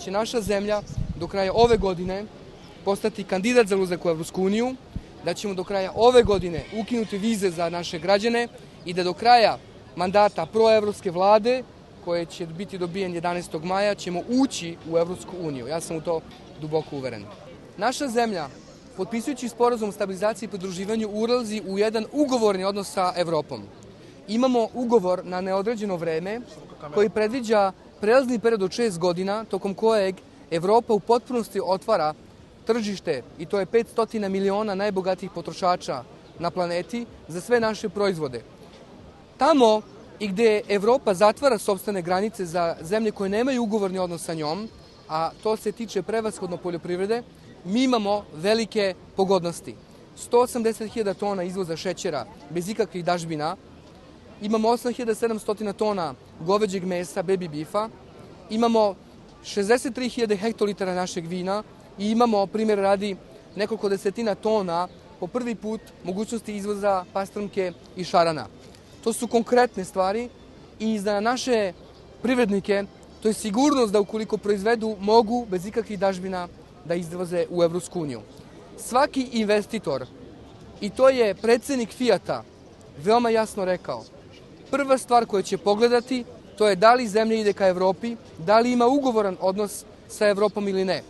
Će naša zemlja do kraja ove godine postati kandidat za ulazak u Evropsku uniju, da ćemo do kraja ove godine ukinuti vize za naše građane i da do kraja mandata proevropske vlade, koje će biti dobijen 11. maja, ćemo ući u Evropsku uniju. Ja sam u to duboko uveren. Naša zemlja, potpisujući sporazum o stabilizaciji i pridruživanju, ulazi u jedan ugovorni odnos sa Evropom. Imamo ugovor na neodređeno vreme koji predviđa prelazni period od 6 godina, tokom kojeg Evropa u potpunosti otvara tržište, i to je 500 miliona najbogatijih potrošača na planeti, za sve naše proizvode. Tamo i gde Evropa zatvara sopstvene granice za zemlje koje nemaju ugovorni odnos sa njom, a to se tiče prevashodno poljoprivrede, mi imamo velike pogodnosti. 180.000 tona izvoza šećera bez ikakvih dažbina, imamo 8.700 tona goveđeg mesa, baby beefa, imamo 63.000 hektolitara našeg vina i imamo, primjer radi, nekoliko desetina tona po prvi put mogućnosti izvoza pastrmke i šarana. To su konkretne stvari i za naše privrednike to je sigurnost da ukoliko proizvedu mogu bez ikakvih dažbina da izvoze u Evropsku uniju. Svaki investitor, i to je predsednik Fijata veoma jasno rekao, prva stvar koju će pogledati to je da li zemlja ide ka Evropi, da li ima ugovoran odnos sa Evropom ili ne.